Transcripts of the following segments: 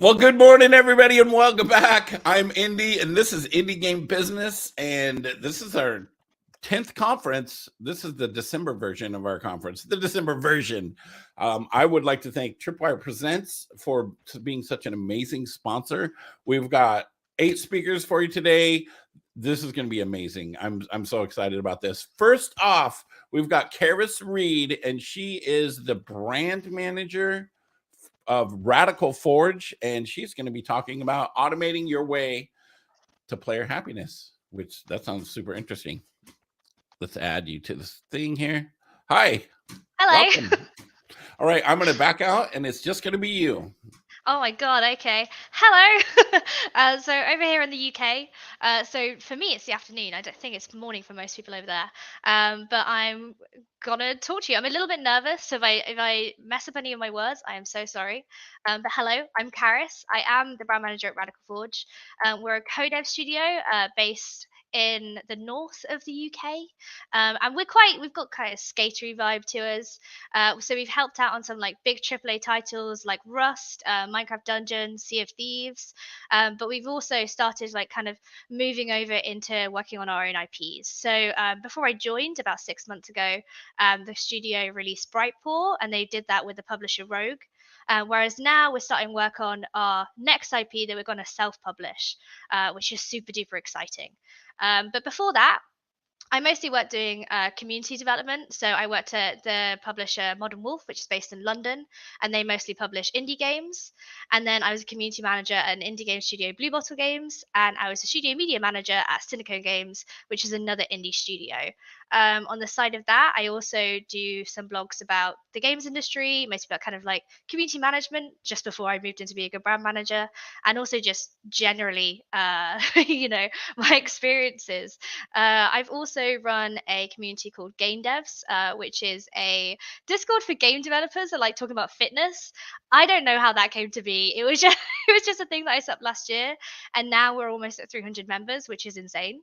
Well, good morning, everybody, and welcome back. I'm Indy, and this is Indie Game Business, and this is our 10th conference. This is the December version of our conference, the December version. I would like to thank Tripwire Presents for being such an amazing sponsor. We've got 8 speakers for you today. This is going to be amazing. I'm so excited about this. First off, we've got Karis Reed, and she is the brand manager of Radical Forge, and she's going to be talking about automating your way to player happiness, which that sounds super interesting. Let's add you to this thing here. Hi. Hello. Welcome. All right, I'm going to back out, and it's just going to be you. Oh my God. Okay. Hello. So over here in the UK, so for me it's the afternoon. I don't think it's morning for most people over there. But I'm gonna talk to you. I'm a little bit nervous, so if I mess up any of my words, I am so sorry. But hello, I'm Karis. I am the brand manager at Radical Forge. We're a co-dev studio based in the north of the UK, and we've got kind of skatery vibe to us. So we've helped out on some like big AAA titles like Rust, Minecraft Dungeons, Sea of Thieves, but we've also started like kind of moving over into working on our own IPs. So before I joined about 6 months ago, the studio released Brightpaw, and they did that with the publisher Rogue. Whereas now we're starting work on our next IP that we're going to self-publish, which is super duper exciting. But before that, I mostly worked doing community development. So I worked at the publisher Modern Wolf, which is based in London, and they mostly publish indie games. And then I was a community manager at an indie game studio, Blue Bottle Games, and I was a studio media manager at Cineco Games, which is another indie studio. On the side of that, I also do some blogs about the games industry, mostly about kind of like community management, just before I moved into being a brand manager, and also just generally, my experiences. I've also run a community called Game Devs, which is a Discord for game developers that like talking about fitness. I don't know how that came to be. It was just it was just a thing that I set up last year, and now we're almost at 300 members, which is insane.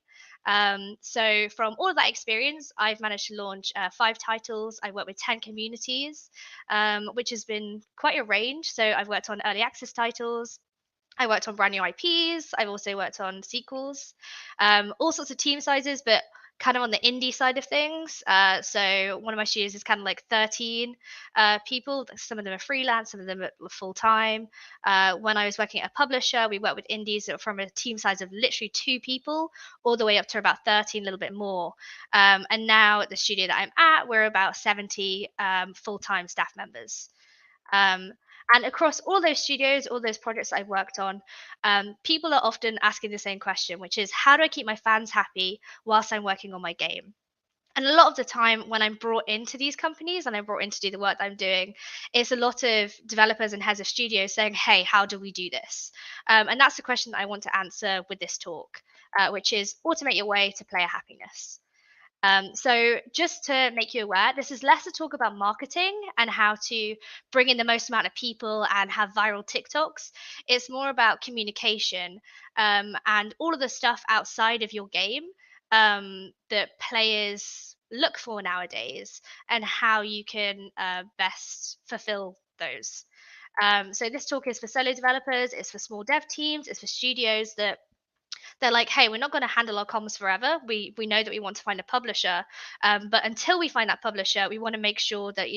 So from all of that experience, I've managed to launch 5 titles. I work with 10 communities, which has been quite a range. So I've worked on early access titles. I worked on brand new IPs. I've also worked on sequels, all sorts of team sizes, but kind of on the indie side of things. So one of my studios is kind of like 13 people. Some of them are freelance, some of them are full time. When I was working at a publisher, we worked with indies that were from a team size of literally 2 people, all the way up to about 13, a little bit more. And now at the studio that I'm at, we're about 70 full time staff members. Um, and across all those studios, all those projects I've worked on, people are often asking the same question, which is how do I keep my fans happy whilst I'm working on my game? And a lot of the time, when I'm brought into these companies and I'm brought in to do the work that I'm doing, it's a lot of developers and heads of studios saying, hey, how do we do this? And that's the question that I want to answer with this talk, which is automate your way to player happiness. So, just to make you aware, this is less a talk about marketing and how to bring in the most amount of people and have viral TikToks. It's more about communication and all of the stuff outside of your game that players look for nowadays and how you can best fulfill those. So, this talk is for solo developers, it's for small dev teams, it's for studios that they're like, hey, we're not going to handle our comms forever. We know that we want to find a publisher, but until we find that publisher, we want to make sure that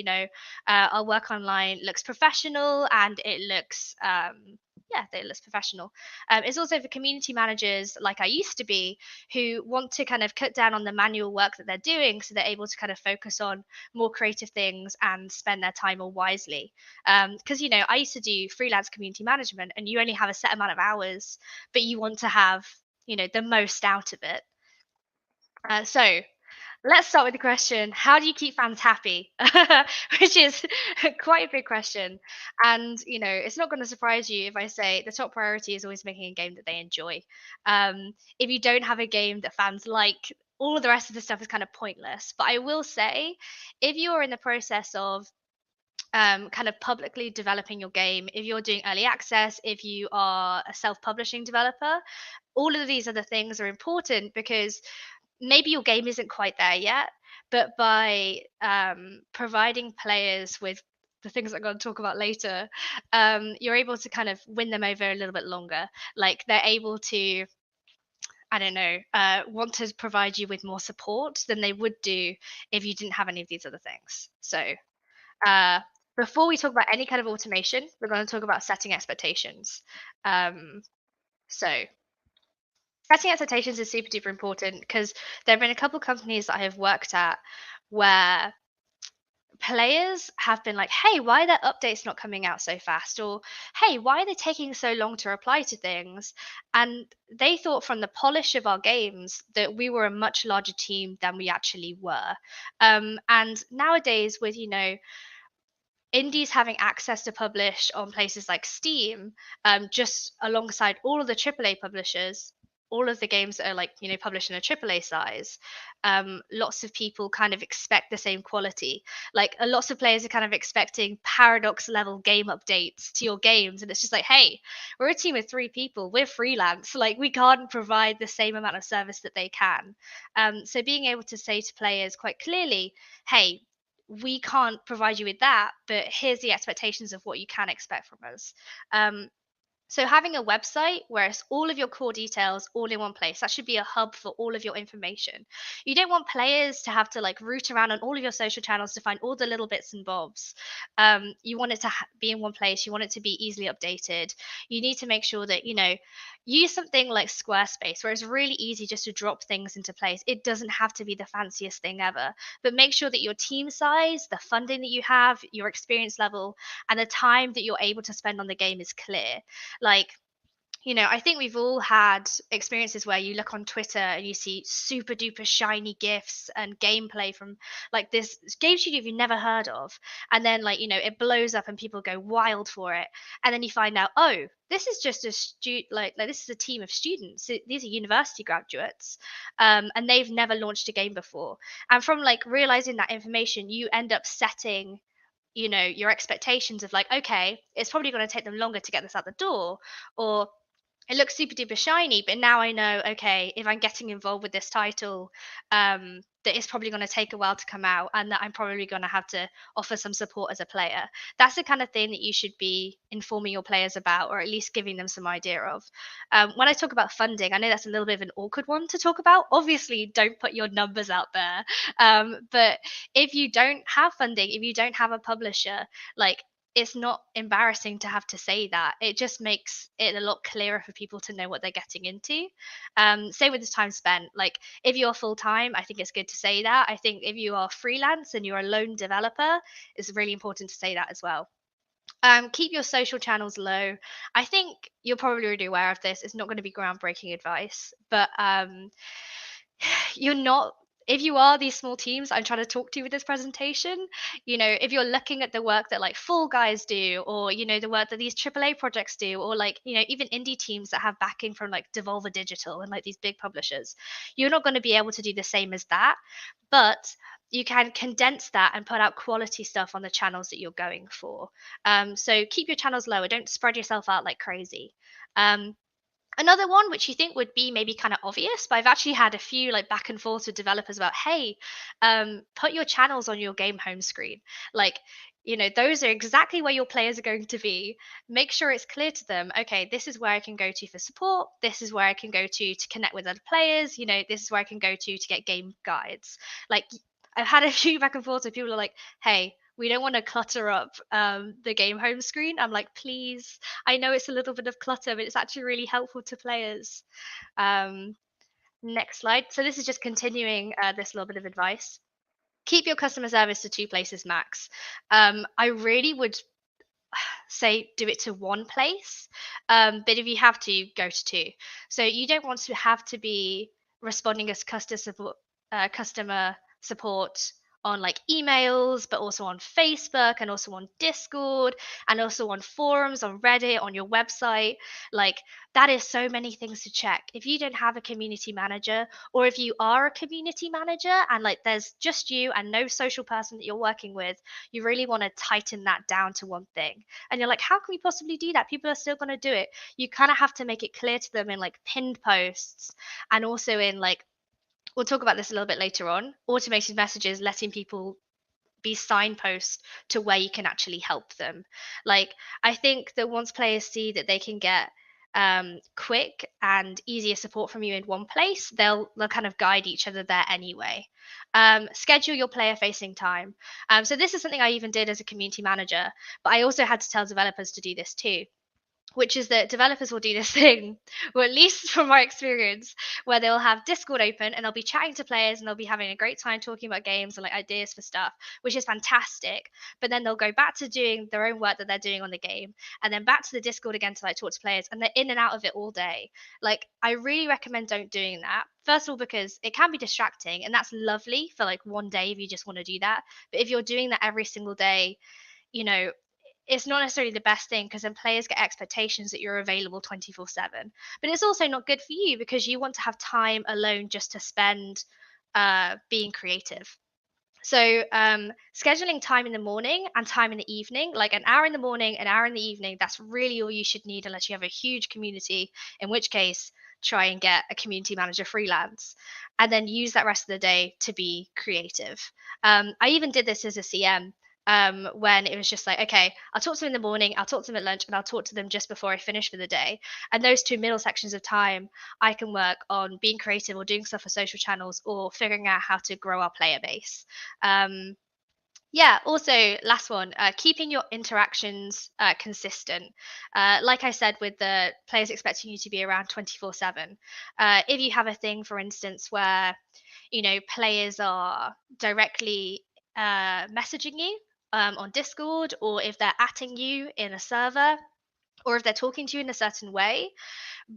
our work online looks professional and it looks that it looks professional. It's also for community managers like I used to be who want to kind of cut down on the manual work that they're doing so they're able to kind of focus on more creative things and spend their time more wisely. Because, I used to do freelance community management and you only have a set amount of hours, but you want to have the most out of it. So let's start with the question, how do you keep fans happy? Which is quite a big question. And, it's not going to surprise you if I say the top priority is always making a game that they enjoy. If you don't have a game that fans like, all of the rest of the stuff is kind of pointless. But I will say, if you're in the process of kind of publicly developing your game, if you're doing early access, if you are a self-publishing developer, all of these other things are important because maybe your game isn't quite there yet, but by providing players with the things I'm going to talk about later, you're able to kind of win them over a little bit longer. Like they're able to, I don't know, want to provide you with more support than they would do if you didn't have any of these other things. So, uh, before we talk about any kind of automation, we're going to talk about setting expectations. So, setting expectations is super duper important because there have been a couple companies that I have worked at where players have been like, hey, why are their updates not coming out so fast? Or, hey, why are they taking so long to reply to things? And they thought from the polish of our games that we were a much larger team than we actually were. And nowadays, with, indies having access to publish on places like Steam, just alongside all of the AAA publishers, all of the games that are like, published in a AAA size, lots of people kind of expect the same quality. Like, lots of players are kind of expecting paradox level game updates to your games. And it's just like, hey, we're a team of 3 people. We're freelance. Like, we can't provide the same amount of service that they can. So being able to say to players quite clearly, hey, we can't provide you with that, but here's the expectations of what you can expect from us. So having a website where it's all of your core details all in one place, that should be a hub for all of your information. You don't want players to have to like root around on all of your social channels to find all the little bits and bobs. You want it to be in one place. You want it to be easily updated. You need to make sure that, use something like Squarespace, where it's really easy just to drop things into place. It doesn't have to be the fanciest thing ever, but make sure that your team size, the funding that you have, your experience level, and the time that you're able to spend on the game is clear. Like, I think we've all had experiences where you look on Twitter and you see super duper shiny GIFs and gameplay from like this game studio you've never heard of. And then, like, it blows up and people go wild for it. And then you find out, oh, this is just a like this is a team of students. These are university graduates, and they've never launched a game before. And from like realizing that information, you end up setting your expectations of like, okay, it's probably going to take them longer to get this out the door, or it looks super duper shiny, but now I know, okay, if I'm getting involved with this title, that it's probably going to take a while to come out, and that I'm probably going to have to offer some support as a player. That's the kind of thing that you should be informing your players about, or at least giving them some idea of. When I talk about funding, I know that's a little bit of an awkward one to talk about. Obviously, don't put your numbers out there. But if you don't have funding, if you don't have a publisher, like, it's not embarrassing to have to say that. It just makes it a lot clearer for people to know what they're getting into. Same with the time spent. Like, if you're full time, I think it's good to say that. I think if you are freelance and you're a lone developer, it's really important to say that as well. Keep your social channels low. I think you're probably already aware of this. It's not going to be groundbreaking advice, but you're not, if you are these small teams I'm trying to talk to with this presentation, if you're looking at the work that like Fall Guys do, or the work that these AAA projects do, or like even indie teams that have backing from like Devolver Digital and like these big publishers, you're not going to be able to do the same as that, but you can condense that and put out quality stuff on the channels that you're going for. So keep your channels lower, don't spread yourself out like crazy. Another one, which you think would be maybe kind of obvious, but I've actually had a few like back and forth with developers about, hey, put your channels on your game home screen. Like, those are exactly where your players are going to be. Make sure it's clear to them, okay, this is where I can go to for support. This is where I can go to connect with other players. This is where I can go to get game guides. Like, I've had a few back and forth where people are like, hey, we don't want to clutter up the game home screen. I'm like, please, I know it's a little bit of clutter, but it's actually really helpful to players. Um, Next slide. So this is just continuing this little bit of advice. Keep your customer service to 2 places max. I really would say do it to one place, but if you have to, go to 2. So you don't want to have to be responding as customer support on like emails, but also on Facebook, and also on Discord, and also on forums, on Reddit, on your website. Like, that is so many things to check. If you don't have a community manager, or if you are a community manager and like there's just you and no social person that you're working with, you really want to tighten that down to one thing. And you're like, how can we possibly do that? People are still going to do it. You kind of have to make it clear to them in like pinned posts, and also in like, we'll talk about this a little bit later on, automated messages, letting people be signposts to where you can actually help them. Like, I think that once players see that they can get quick and easier support from you in one place, they'll kind of guide each other there anyway. Schedule your player facing time. So this is something I even did as a community manager, but I also had to tell developers to do this too, which is that developers will do this thing, or at least from my experience, where they'll have Discord open and they'll be chatting to players and they'll be having a great time talking about games and like ideas for stuff, which is fantastic. But then they'll go back to doing their own work that they're doing on the game and then back to the Discord again to like talk to players, and they're in and out of it all day. Like, I really recommend don't doing that. First of all, because it can be distracting, and that's lovely for like one day if you just want to do that. But if you're doing that every single day, you know, it's not necessarily the best thing, because then players get expectations that you're available 24/7. But it's also not good for you because you want to have time alone just to spend being creative. So scheduling time in the morning and time in the evening, like an hour in the morning, an hour in the evening, that's really all you should need unless you have a huge community, in which case try and get a community manager freelance and then use that rest of the day to be creative. I even did this as a CM, when it was just like, okay, I'll talk to them in the morning, I'll talk to them at lunch, and I'll talk to them just before I finish for the day. And those two middle sections of time, I can work on being creative or doing stuff for social channels or figuring out how to grow our player base. Um, yeah, also, last one, keeping your interactions consistent. Like I said, with the players expecting you to be around 24/7. If you have a thing, for instance, where, players are directly messaging you on Discord, or if they're atting you in a server, or if they're talking to you in a certain way,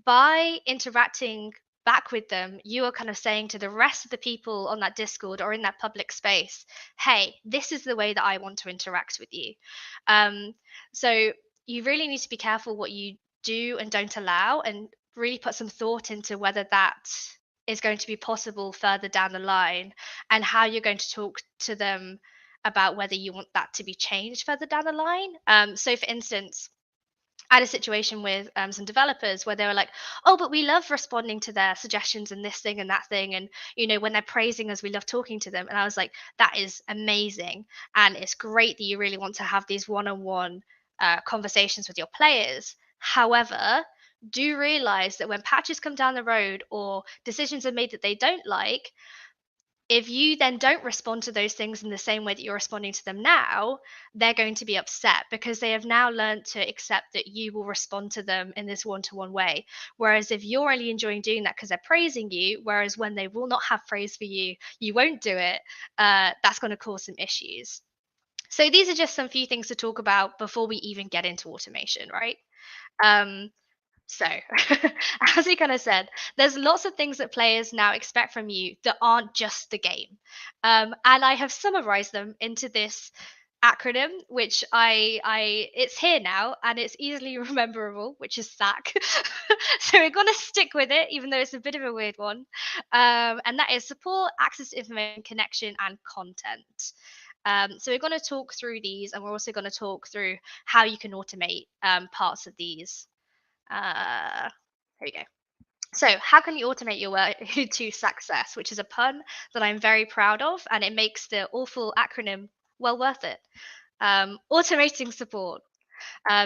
by interacting back with them, you are kind of saying to the rest of the people on that Discord or in that public space, hey, this is the way that I want to interact with you. Um, so you really need to be careful what you do and don't allow, and really put some thought into whether that is going to be possible further down the line, and how you're going to talk to them about whether you want that to be changed further down the line. So, for instance, I had a situation with some developers where they were like, "Oh, but we love responding to their suggestions and this thing and that thing, and when they're praising us, we love talking to them." And I was like, "That is amazing, and it's great that you really want to have these one-on-one conversations with your players. However, do realize that when patches come down the road or decisions are made that they don't like, if you then don't respond to those things in the same way that you're responding to them now, they're going to be upset because they have now learned to accept that you will respond to them in this one-to-one way. Whereas if you're only enjoying doing that because they're praising you, whereas when they will not have praise for you, you won't do it, that's going to cause some issues. So these are just some few things to talk about before we even get into automation, right? Um, so, as you kind of said, there's lots of things that players now expect from you that aren't just the game. And I have summarized them into this acronym, which it's here now and it's easily rememberable, which is SAC. So we're going to stick with it, even though it's a bit of a weird one. And that is support, access to information, connection, and content. So we're going to talk through these, and we're also going to talk through how you can automate parts of these. There we go. So, how can you automate your work to success? Which is a pun that I'm very proud of, and it makes the awful acronym well worth it. Automating support.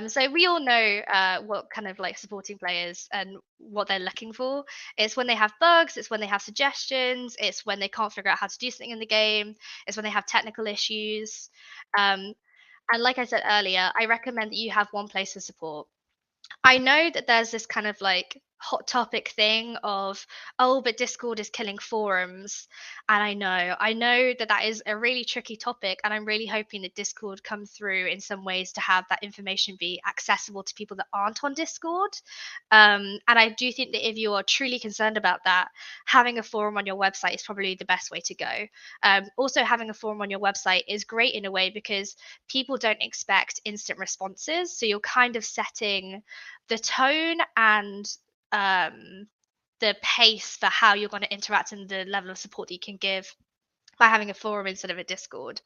So we all know what kind of like supporting players and what they're looking for. It's when they have bugs, it's when they have suggestions, it's when they can't figure out how to do something in the game, it's when they have technical issues. Um, and like I said earlier, I recommend that you have one place for support. I know that there's this kind of like hot topic thing of, oh, but Discord is killing forums. And I know that that is a really tricky topic. And I'm really hoping that Discord come through in some ways to have that information be accessible to people that aren't on Discord. And I do think that if you are truly concerned about that, having a forum on your website is probably the best way to go. Also, having a forum on your website is great in a way because people don't expect instant responses. So you're kind of setting the tone and the pace for how you're going to interact and the level of support that you can give by having a forum instead of a Discord.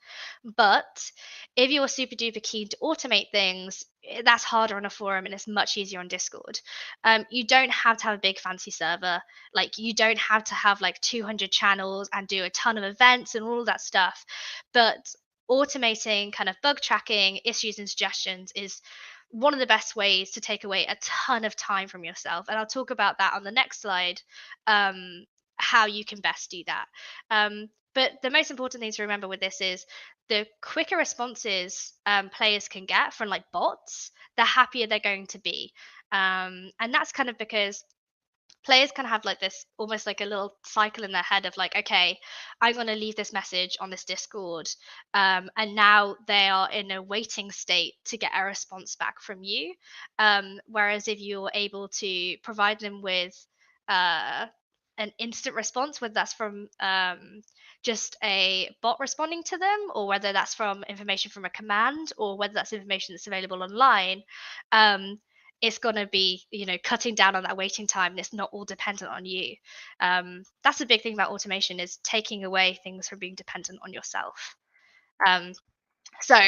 But if you're super duper keen to automate things, that's harder on a forum and it's much easier on Discord. You don't have to have a big fancy server. Like, you don't have to have like 200 channels and do a ton of events and all of that stuff. But automating kind of bug tracking, issues, and suggestions is one of the best ways to take away a ton of time from yourself. And I'll talk about that on the next slide, how you can best do that. But the most important thing to remember with this is the quicker responses players can get from like bots, the happier they're going to be. And that's kind of because players can have like this almost like a little cycle in their head of like, okay, I'm going to leave this message on this Discord, and now they are in a waiting state to get a response back from you. Whereas if you're able to provide them with uh, an instant response, whether that's from just a bot responding to them, or whether that's from information from a command, or whether that's information that's available online, um, it's going to be, cutting down on that waiting time, and it's not all dependent on you. That's a big thing about automation, is taking away things from being dependent on yourself. um, so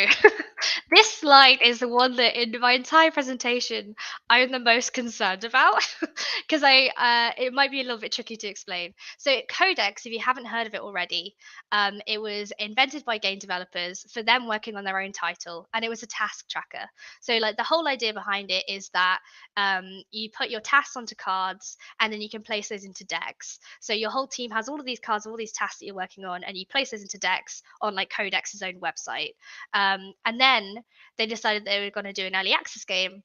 this slide is the one that in my entire presentation I'm the most concerned about, because it might be a little bit tricky to explain. So Codex, if you haven't heard of it already, it was invented by game developers for them working on their own title, and it was a task tracker. So like the whole idea behind it is that you put your tasks onto cards, and then you can place those into decks. So your whole team has all of these cards, all these tasks that you're working on, and you place those into decks on like Codex's own website. And then they decided they were going to do an early access game.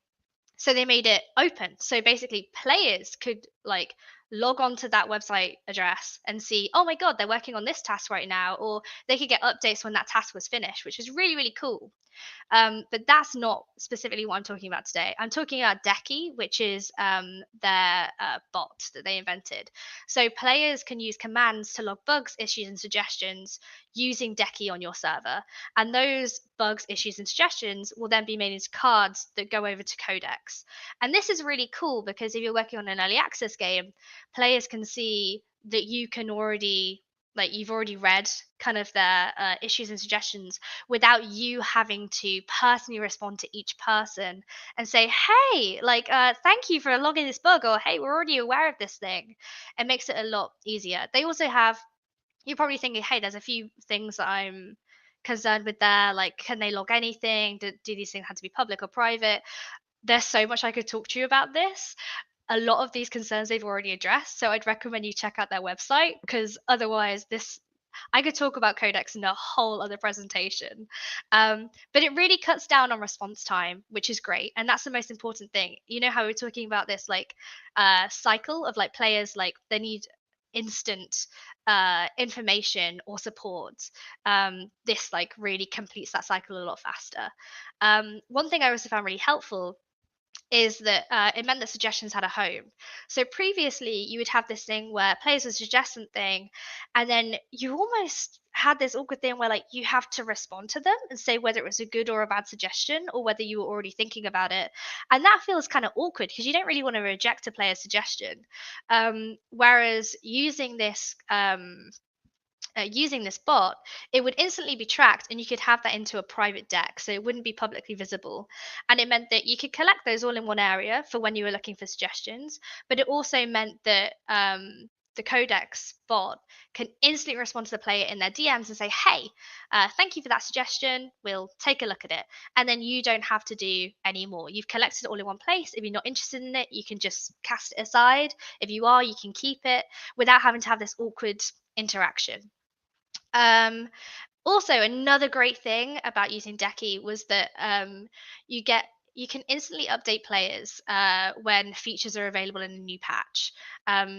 So they made it open. So basically, players could like log on to that website address and see, oh my God, they're working on this task right now. Or they could get updates when that task was finished, which was really, really cool. But that's not specifically what I'm talking about today. I'm talking about Decky, which is their bot that they invented. So players can use commands to log bugs, issues, and suggestions using Decky on your server. And those bugs, issues, and suggestions will then be made into cards that go over to Codex. And this is really cool because if you're working on an early access game, players can see that you can already, like, you've already read kind of their issues and suggestions without you having to personally respond to each person and say, hey, like, thank you for logging this bug, or hey, we're already aware of this thing. It makes it a lot easier. They also have, you're probably thinking, hey, there's a few things that I'm concerned with there, like, can they log anything, do these things have to be public or private? There's so much I could talk to you about this. A lot of these concerns they've already addressed, so I'd recommend you check out their website, because otherwise this, I could talk about Codex in a whole other presentation. But it really cuts down on response time, which is great. And that's the most important thing. You know how we we're talking about this like cycle of like players, like they need instant information or support. This like really completes that cycle a lot faster. One thing I also found really helpful is that it meant that suggestions had a home. So previously, you would have this thing where players would suggest something, and then you almost had this awkward thing where like you have to respond to them and say whether it was a good or a bad suggestion, or whether you were already thinking about it. And that feels kind of awkward because you don't really want to reject a player's suggestion. Whereas using this bot, it would instantly be tracked, and you could have that into a private deck, so it wouldn't be publicly visible. And it meant that you could collect those all in one area for when you were looking for suggestions, but it also meant that the Codex bot can instantly respond to the player in their DMs and say, hey, thank you for that suggestion, we'll take a look at it. And then you don't have to do any more. You've collected it all in one place. If you're not interested in it, you can just cast it aside. If you are, you can keep it without having to have this awkward interaction. Um, Also, another great thing about using Decky was that you get you can instantly update players when features are available in a new patch.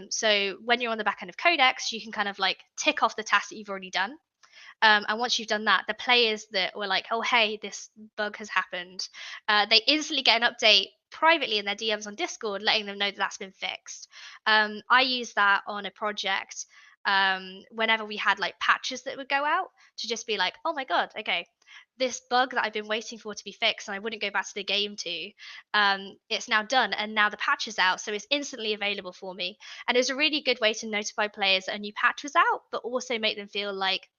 So when you're on the back end of Codex, you can kind of like tick off the tasks that you've already done. And once you've done that, the players that were like, oh, hey, this bug has happened, they instantly get an update privately in their DMs on Discord, letting them know that that's been fixed. I use that on a project whenever we had like patches that would go out, to just be like, oh my God, okay, this bug that I've been waiting for to be fixed and I wouldn't go back to the game to, it's now done, and now the patch is out, so it's instantly available for me. And it was a really good way to notify players that a new patch was out, but also make them feel like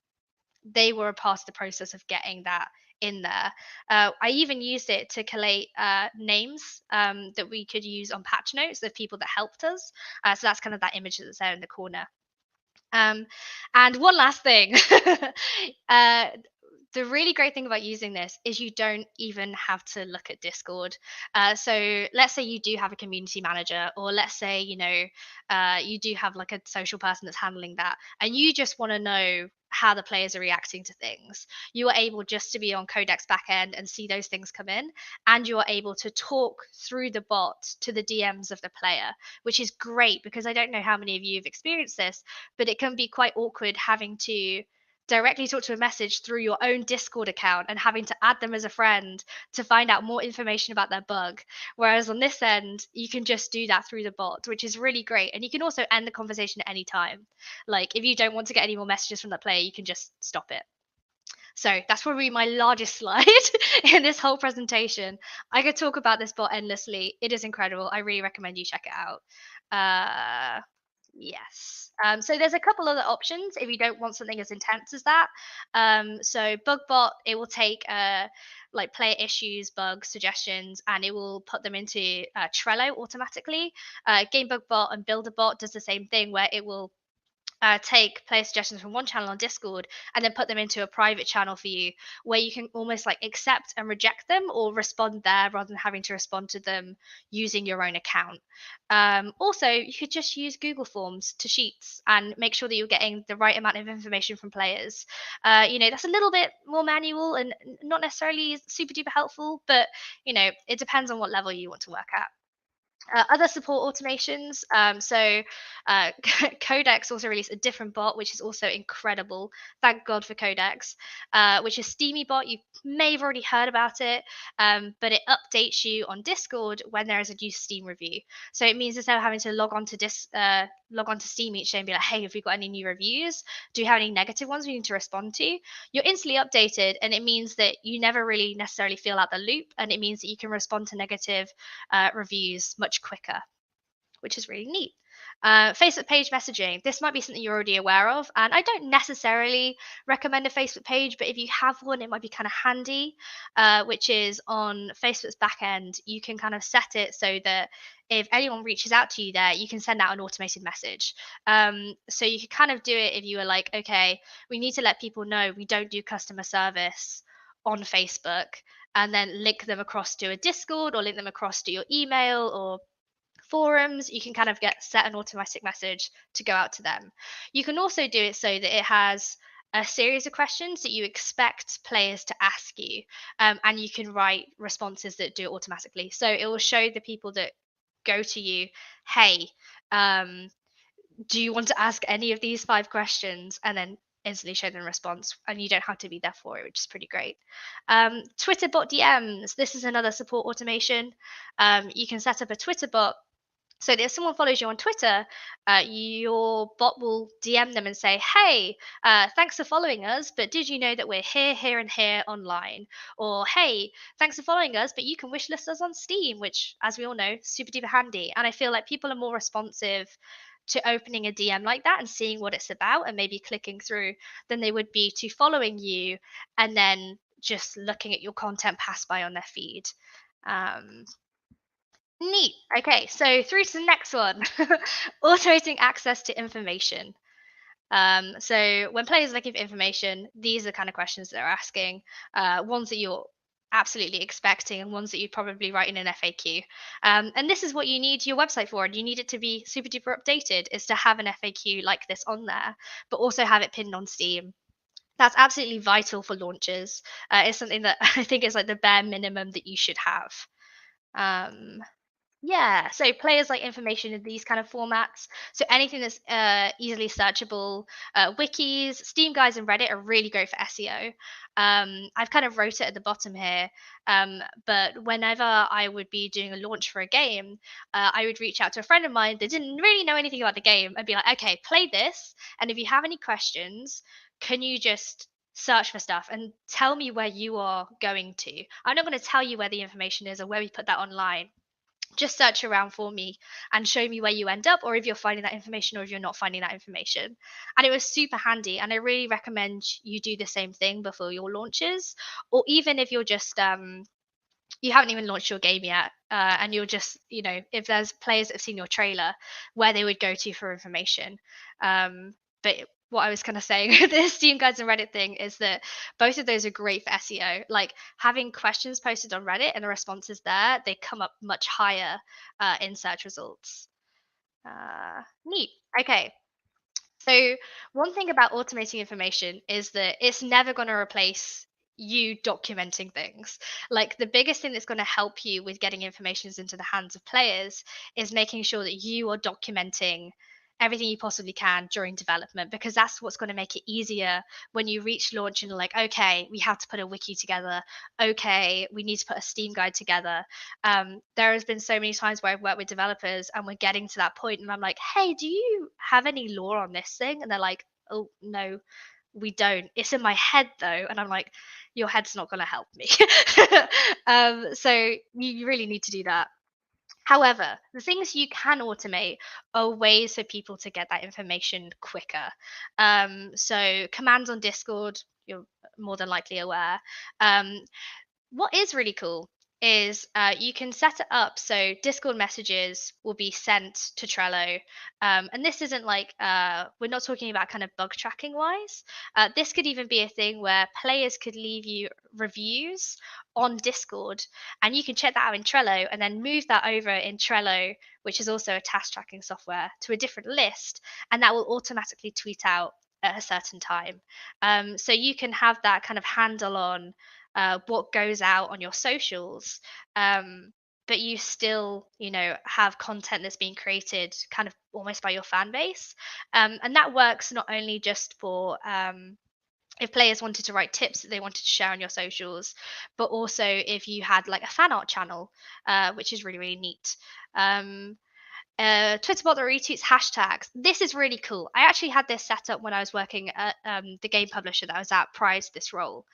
they were a part of the process of getting that in there. I even used it to collate names that we could use on patch notes of people that helped us. So that's kind of that image that's there in the corner. And one last thing, uh, The really great thing about using this is you don't even have to look at Discord. So let's say you do have a community manager, or let's say, you do have like a social person that's handling that, and you just want to know how the players are reacting to things. You are able just to be on Codex backend and see those things come in, and you are able to talk through the bot to the DMs of the player, which is great because I don't know how many of you have experienced this, but it can be quite awkward having to directly talk to a message through your own Discord account and having to add them as a friend to find out more information about their bug. Whereas on this end, you can just do that through the bot, which is really great. And you can also end the conversation at any time. Like if you don't want to get any more messages from that player, you can just stop it. So that's probably my largest slide in this whole presentation. I could talk about this bot endlessly. It is incredible. I really recommend you check it out. Yes. So there's a couple other options if you don't want something as intense as that. So BugBot, it will take like player issues, bugs, suggestions, and it will put them into Trello automatically. GameBugBot and BuilderBot does the same thing where it will take player suggestions from one channel on Discord and then put them into a private channel for you where you can almost like accept and reject them or respond there rather than having to respond to them using your own account. Also, you could just use Google Forms to Sheets and make sure that you're getting the right amount of information from players. That's a little bit more manual and not necessarily super duper helpful, but it depends on what level you want to work at. Other support automations. Codex also released a different bot, which is also incredible. Thank God for Codex, which is Steamy bot. You may have already heard about it, but it updates you on Discord when there is a new Steam review. So it means instead of having to log on to Steam each day and be like, "Hey, have we got any new reviews? Do you have any negative ones we need to respond to?" You're instantly updated, and it means that you never really necessarily feel out the loop, and it means that you can respond to negative reviews much quicker, which is really neat. Facebook page messaging. This might be something you're already aware of, and I don't necessarily recommend a Facebook page, but if you have one, it might be kind of handy. Which is on Facebook's back end, you can kind of set it so that if anyone reaches out to you there, you can send out an automated message. So you could kind of do it if you were like, okay, we need to let people know we don't do customer service on Facebook, and then link them across to a Discord or link them across to your email or forums. You can kind of set an automatic message to go out to them. You can also do it so that it has a series of questions that you expect players to ask you, and you can write responses that do it automatically. So it will show the people that go to you, hey, do you want to ask any of these 5 questions, and then instantly show them a response, and you don't have to be there for it, which is pretty great. Twitter bot DMs. This is another support automation. You can set up a Twitter bot so that if someone follows you on Twitter, your bot will DM them and say, "Hey, thanks for following us, but did you know that we're here, here, and here online?" Or, "Hey, thanks for following us, but you can wishlist us on Steam," which, as we all know, super duper handy. And I feel like people are more responsive to opening a DM like that and seeing what it's about and maybe clicking through than they would be to following you and then just looking at your content pass by on their feed. Um, Neat. Okay, so through to the next one. Automating access to information. So when players are looking for information, these are the kind of questions they're asking. Ones that you're absolutely expecting and ones that you'd probably write in an FAQ. And this is what you need your website for, and you need it to be super duper updated, is to have an FAQ like this on there, but also have it pinned on Steam. That's absolutely vital for launches. It's something that I think is like the bare minimum that you should have. Um, yeah, so players like information in these kind of formats. So anything that's easily searchable. Wikis, Steam guides, and Reddit are really great for SEO. I've kind of wrote it at the bottom here, but whenever I would be doing a launch for a game, I would reach out to a friend of mine that didn't really know anything about the game and be like, "Okay, play this, and if you have any questions, can you just search for stuff and tell me where you are going to? I'm not going to tell you where the information is or where we put that online. Just search around for me and show me where you end up, or if you're finding that information or if you're not finding that information." And it was super handy, and I really recommend you do the same thing before your launches, or even if you're just you haven't even launched your game yet, and you're just, if there's players that have seen your trailer, where they would go to for information. But what I was kind of saying with the Steam guides and Reddit thing is that both of those are great for SEO. Like having questions posted on Reddit and the responses there, they come up much higher in search results. Neat. Okay. So, one thing about automating information is that it's never going to replace you documenting things. Like, the biggest thing that's going to help you with getting information into the hands of players is making sure that you are documenting everything you possibly can during development, because that's what's going to make it easier when you reach launch and you're like, okay, we have to put a wiki together. Okay, we need to put a Steam guide together. There has been so many times where I've worked with developers and we're getting to that point and I'm like, hey, do you have any lore on this thing? And they're like, oh no, we don't. It's in my head though. And I'm like, your head's not going to help me. So you really need to do that. However, the things you can automate are ways for people to get that information quicker. So commands on Discord, you're more than likely aware. Um, what is really cool is you can set it up so Discord messages will be sent to Trello. And this isn't like, we're not talking about kind of bug tracking wise. This could even be a thing where players could leave you reviews on Discord, and you can check that out in Trello and then move that over in Trello, which is also a task tracking software, to a different list. And that will automatically tweet out at a certain time. So you can have that kind of handle on what goes out on your socials, but you still, have content that's being created kind of almost by your fan base. And that works not only just for if players wanted to write tips that they wanted to share on your socials, but also if you had like a fan art channel, which is really, really neat. Um, Twitter bot that retweets hashtags. This is really cool. I actually had this set up when I was working at the game publisher that I was at prior to this role.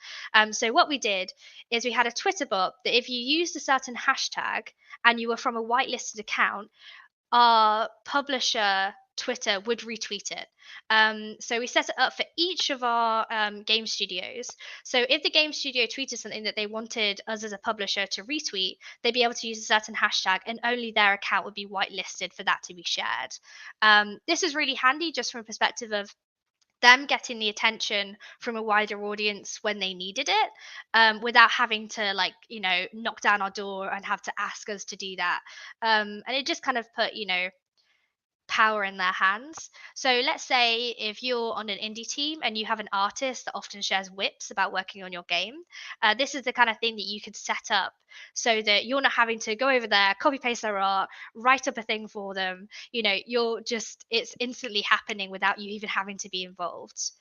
So what we did is we had a Twitter bot that if you used a certain hashtag and you were from a whitelisted account, our publisher Twitter would retweet it. So we set it up for each of our game studios. So if the game studio tweeted something that they wanted us as a publisher to retweet, they'd be able to use a certain hashtag, and only their account would be whitelisted for that to be shared. This is really handy just from a perspective of them getting the attention from a wider audience when they needed it, without having to like knock down our door and have to ask us to do that. And it just kind of put power in their hands. So let's say if you're on an indie team and you have an artist that often shares whips about working on your game, this is the kind of thing that you could set up so that you're not having to go over there, copy paste their art, write up a thing for them. You're just, it's instantly happening without you even having to be involved.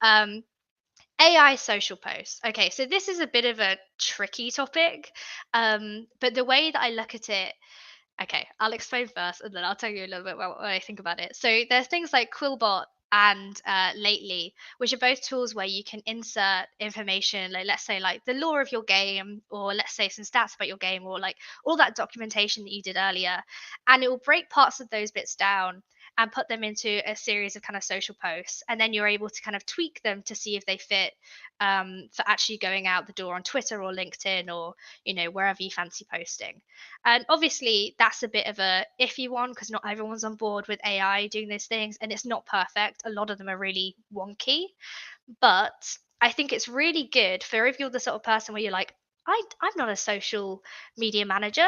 Um, AI social posts. Okay, so this is a bit of a tricky topic, but the way that I look at it, okay, I'll explain first, and then I'll tell you a little bit about what I think about it. So there's things like Quillbot and Lately, which are both tools where you can insert information, like let's say like the lore of your game, or let's say some stats about your game, or like all that documentation that you did earlier, and it will break parts of those bits down and put them into a series of kind of social posts, and then you're able to kind of tweak them to see if they fit for actually going out the door on Twitter or LinkedIn or wherever you fancy posting. And obviously, that's a bit of a iffy one because not everyone's on board with AI doing those things, and it's not perfect. A lot of them are really wonky, but I think it's really good for if you're the sort of person where you're like, I'm not a social media manager,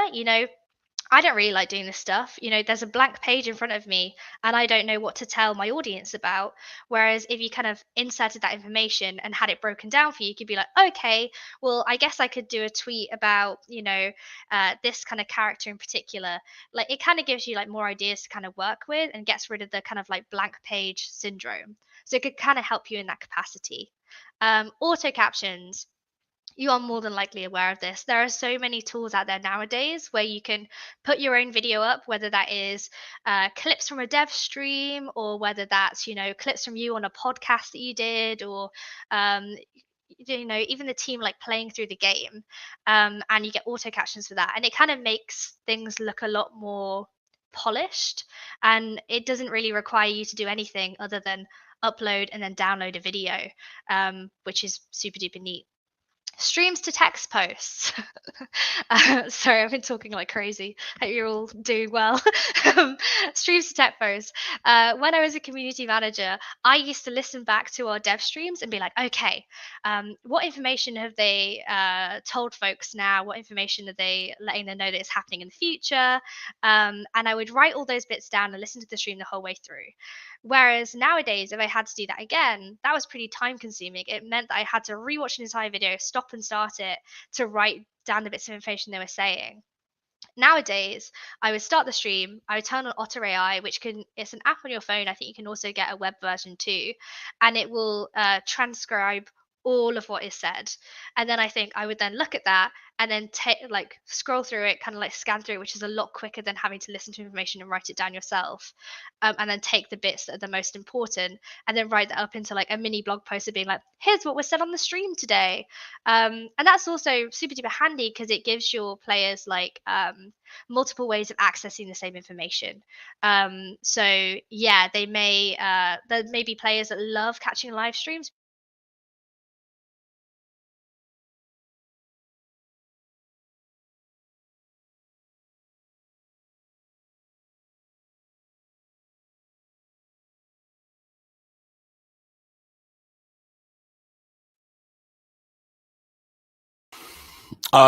I don't really like doing this stuff. There's a blank page in front of me and I don't know what to tell my audience about. Whereas if you kind of inserted that information and had it broken down for you, you could be like, okay, well, I guess I could do a tweet about, this kind of character in particular. Like it kind of gives you like more ideas to kind of work with and gets rid of the kind of like blank page syndrome. So it could kind of help you in that capacity. Auto captions, you are more than likely aware of this. There are so many tools out there nowadays where you can put your own video up, whether that is clips from a dev stream or whether that's, clips from you on a podcast that you did or, even the team like playing through the game. And you get auto captions for that. And it kind of makes things look a lot more polished. And it doesn't really require you to do anything other than upload and then download a video, which is super duper neat. Streams to text posts. Sorry, I've been talking like crazy. Hope you're all doing well. Streams to text posts. When I was a community manager, I used to listen back to our dev streams and be like, okay, what information have they told folks now? What information are they letting them know that is happening in the future? And I would write all those bits down and listen to the stream the whole way through. Whereas nowadays, if I had to do that again, that was pretty time consuming. It meant that I had to rewatch an entire video, stop and start it to write down the bits of information they were saying. Nowadays, I would start the stream, I would turn on Otter AI, which it's an app on your phone. I think you can also get a web version too, and it will transcribe all of what is said. And then I think I would then look at that and then take like scroll through it, kind of like scan through it, which is a lot quicker than having to listen to information and write it down yourself. And then take the bits that are the most important and then write that up into like a mini blog post of being like, here's what was said on the stream today. And that's also super duper handy because it gives your players like multiple ways of accessing the same information. So yeah, there may be players that love catching live streams.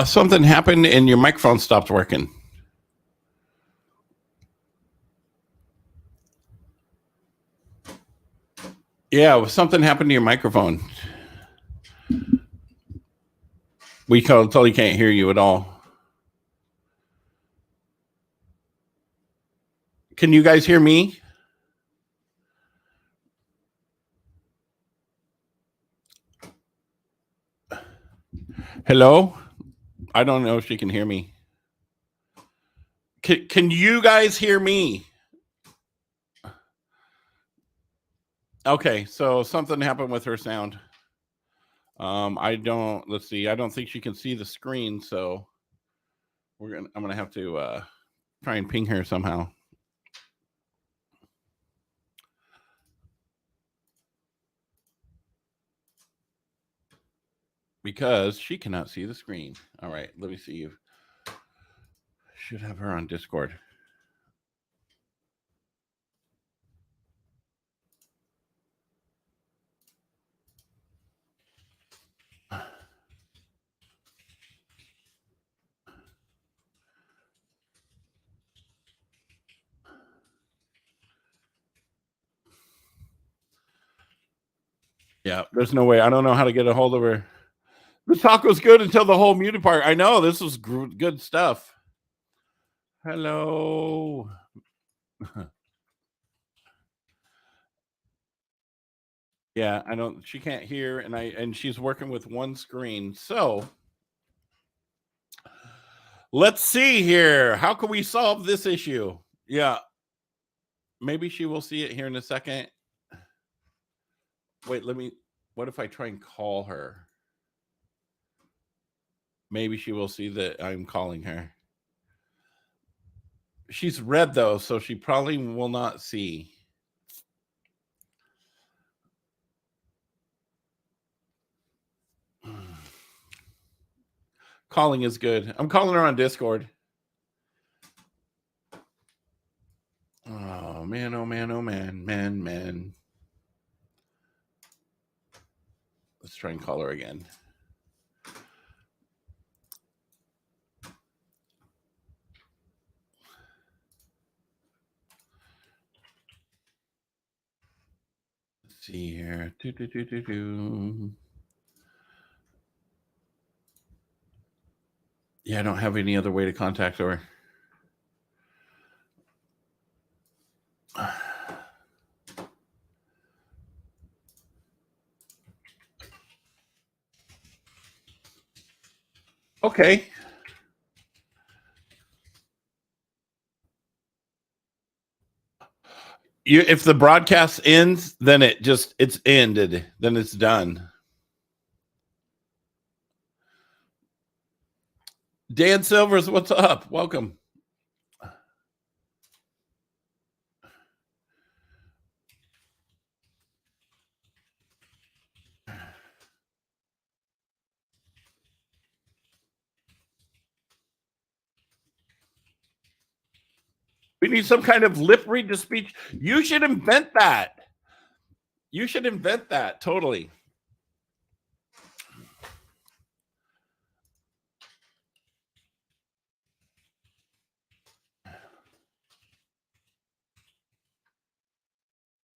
Something happened and your microphone stopped working. Yeah, something happened to your microphone. We totally can't hear you at all. Can you guys hear me? Hello? I don't know if she can hear me. Can you guys hear me? Okay, so something happened with her sound. Let's see. I don't think she can see the screen, so I'm gonna have to try and ping her somehow. Because she cannot see the screen. All right, let me see you. Should have her on Discord. Yeah, there's no way. I don't know how to get a hold of her. The talk was good until the whole muted part. I know this was good stuff. Hello. Yeah, I don't. She can't hear, and she's working with one screen. So let's see here. How can we solve this issue? Yeah, maybe she will see it here in a second. Wait, what if I try and call her? Maybe she will see that I'm calling her. She's red though, so she probably will not see. Calling is good. I'm calling her on Discord. Oh man, oh man, oh man, man. Let's try and call her again. Let's see here. Yeah, I don't have any other way to contact her. Okay. If the broadcast ends, then it's ended. Then it's done. Dan Silvers, what's up? Welcome. We need some kind of lip read to speech. You should invent that. You should invent that. Totally.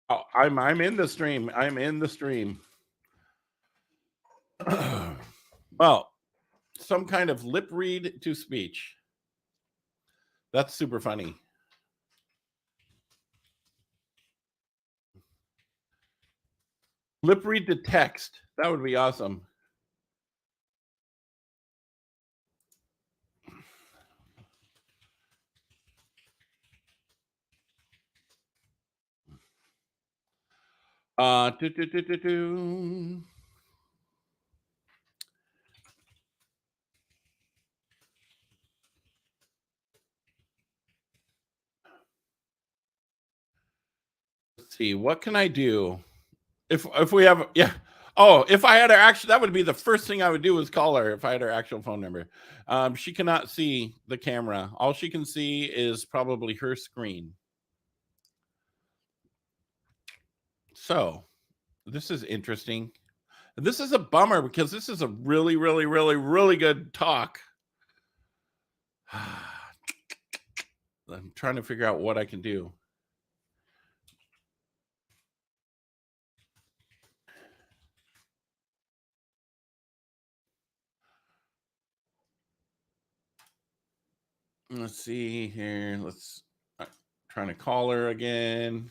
Oh, I'm in the stream. I'm in the stream. Well, some kind of lip read to speech. That's super funny. Lip read to text. That would be awesome. Do, do, do, do, do. Let's see. What can I do? If we have, yeah. Oh, if I had her actual, that would be the first thing I would do is call her if I had her actual phone number. She cannot see the camera. All she can see is probably her screen. So this is interesting. This is a bummer because this is a really, really, really, really good talk. I'm trying to figure out what I can do. Let's see here. Let's trying to call her again.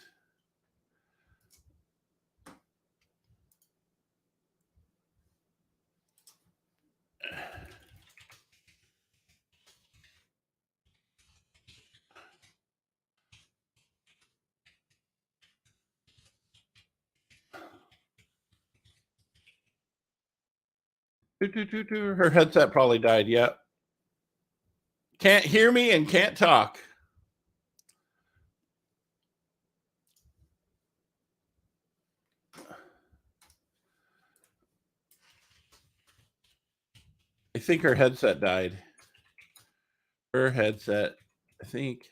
Her headset probably died. Yep. Can't hear me and can't talk. I think her headset died. Her headset, I think.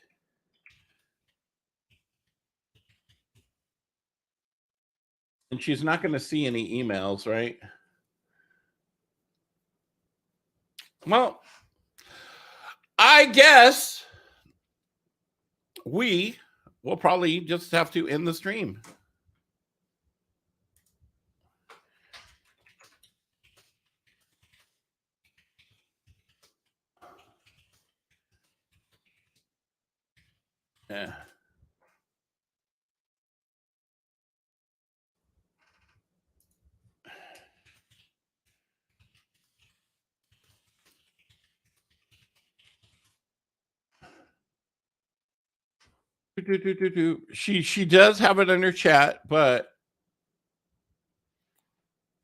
And she's not going to see any emails, right? Well, I guess we will probably just have to end the stream. Yeah. She does have it in her chat, but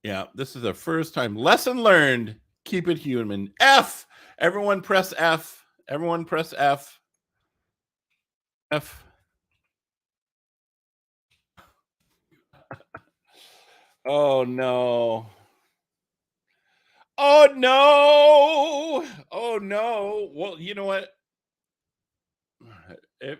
yeah, this is the first time. Lesson learned. Keep it human. F. Everyone press F. Everyone press F. F. Oh no. Oh no. Oh no. Well, you know what? If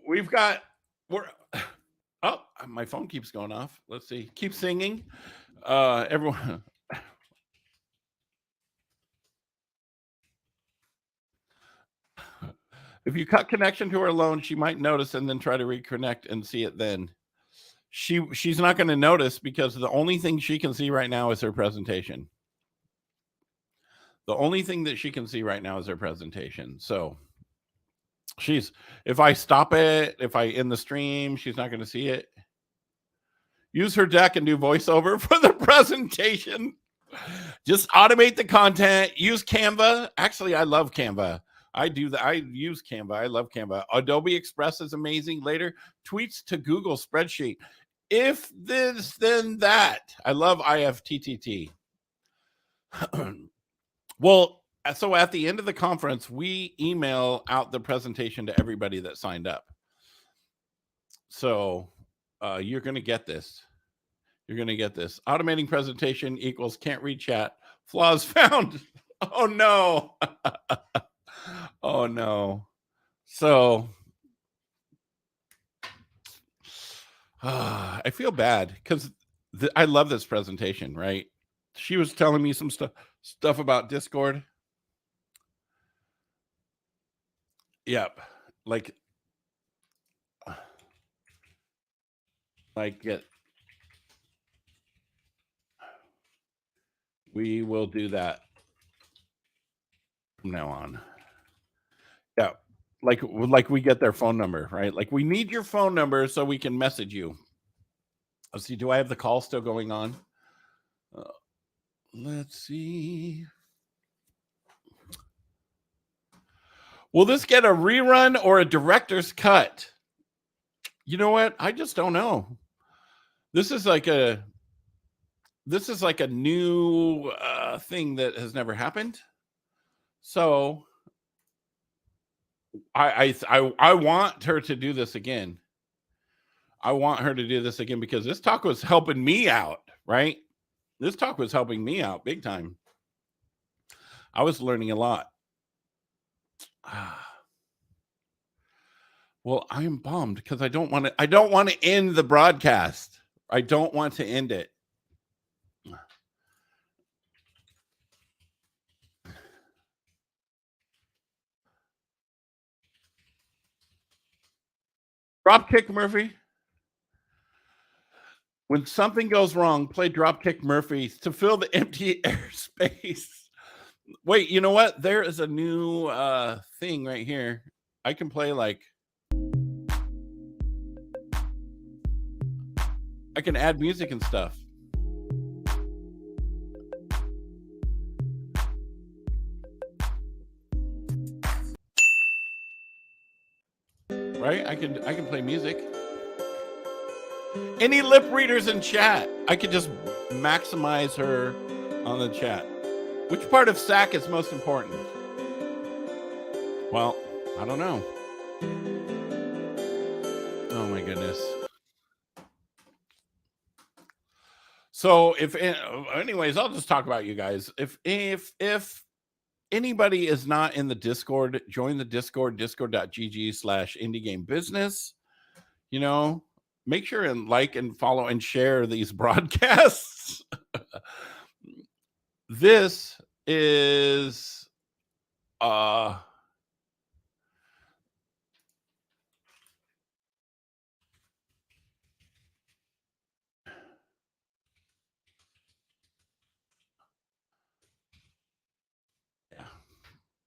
we've got we're oh, my phone keeps going off. Let's see. Keep singing. Everyone. If you cut connection to her alone, she might notice and then try to reconnect and see it then. She's not going to notice because the only thing she can see right now is her presentation. The only thing that she can see right now is her presentation. So if I stop it, if I end the stream, she's not going to see it. Use her deck and do voiceover for the presentation. Just automate the content. Use Canva. Actually, I love Canva. I do that. I use Canva. I love Canva. Adobe Express is amazing. Later, tweets to Google spreadsheet. If this, then that. I love IFTTT. Well, so at the end of the conference, we email out the presentation to everybody that signed up. So you're going to get this. You're going to get this. Automating presentation equals can't read chat. Flaws found. Oh, no. Oh, no. So I feel bad because I love this presentation, right? She was telling me some stuff about Discord. Yep. Like it. We will do that from now on. Yeah. Like we get their phone number, right? Like we need your phone number so we can message you. Let's see. Do I have the call still going on? Let's see. Will this get a rerun or a director's cut? You know what? I just don't know. This is like a new thing that has never happened. So I want her to do this again. I want her to do this again because this talk was helping me out, right? This talk was helping me out big time. I was learning a lot. Well, I'm bummed because I don't want to end the broadcast. I don't want to end it. Dropkick Murphy. When something goes wrong, play Dropkick Murphy to fill the empty airspace. Wait, you know what? There is a new thing right here. I can play like I can add music and stuff. Right? I can play music. Any lip readers in chat? I could just maximize her on the chat. Which part of SAC is most important? Well, I don't know. Oh my goodness. So anyways, I'll just talk about you guys. If anybody is not in the Discord, join the Discord, discord.gg/indiegamebusiness. You know, make sure and like and follow and share these broadcasts. This is yeah.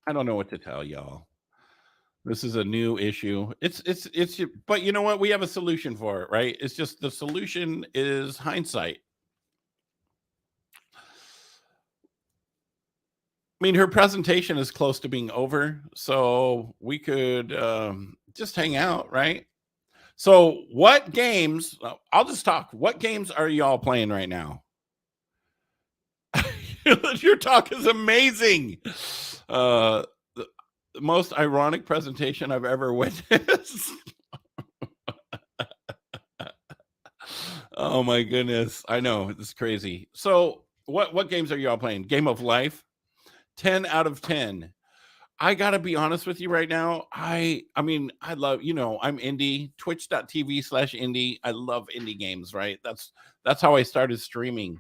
I don't know what to tell y'all. This is a new issue. It's but you know what? We have a solution for it, right? It's just the solution is hindsight. I mean, her presentation is close to being over, so we could just hang out, right? So, what games? I'll just talk. What games are y'all playing right now? Your talk is amazing. The most ironic presentation I've ever witnessed. Oh my goodness. I know, it's crazy. So, what games are y'all playing? Game of Life? 10 out of 10. I got to be honest with you right now. I mean, I love, I'm indie, twitch.tv/indie. I love indie games, right? That's how I started streaming.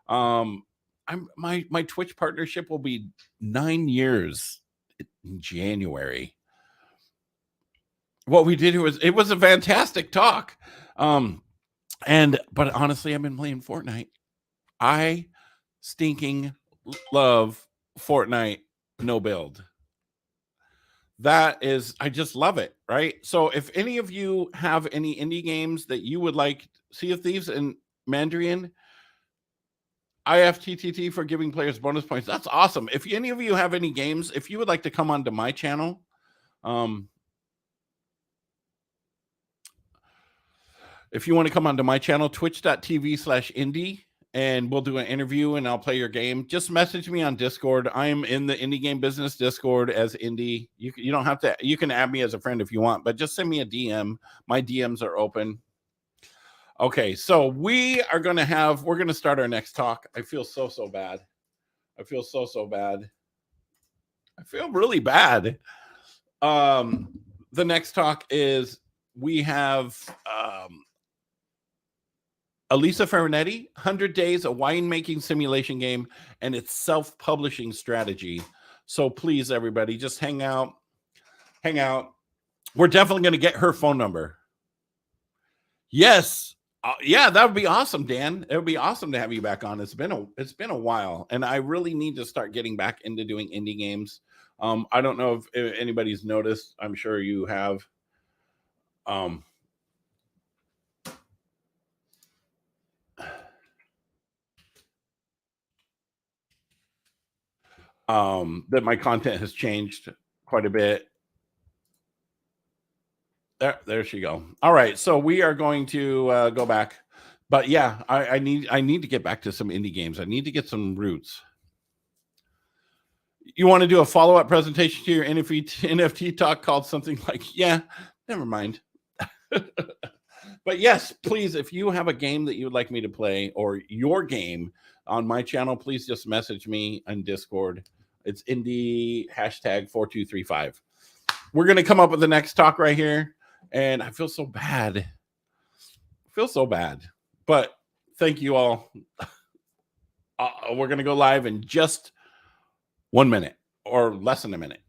My Twitch partnership will be 9 years in January. What we did it was a fantastic talk. But honestly, I've been playing Fortnite. I stinking love Fortnite no build. That is, I just love it, right? So if any of you have any indie games that you would like, Sea of Thieves and Mandarin, IFTTT for giving players bonus points. That's awesome. If any of you have any games, if you would like to come onto my channel, if you want to come onto my channel, twitch.tv/indie, and we'll do an interview and I'll play your game. Just message me on Discord. I'm in the Indie Game Business Discord as Indie. You don't have to, you can add me as a friend if you want, but just send me a DM. My DMs are open. Okay, so we're going to start our next talk. I feel so bad. I feel so bad. I feel really bad. The next talk is we have Elisa Ferranetti, 100 Days, a winemaking simulation game, and its self-publishing strategy. So please, everybody, just hang out. We're definitely going to get her phone number. Yes. Yeah, that would be awesome, Dan. It would be awesome to have you back on. It's been a while, and I really need to start getting back into doing indie games. I don't know if anybody's noticed. I'm sure you have. That my content has changed quite a bit. There she go. All right, so we are going to go back, but yeah, I need to get back to some indie games. I need to get some roots. You want to do a follow-up presentation to your NFT talk called something like, yeah, never mind. But yes, please, if you have a game that you would like me to play or your game on my channel, please just message me on Discord. It's indie #4235. We're going to come up with the next talk right here. And I feel so bad. But thank you all. We're going to go live in just 1 minute or less than a minute.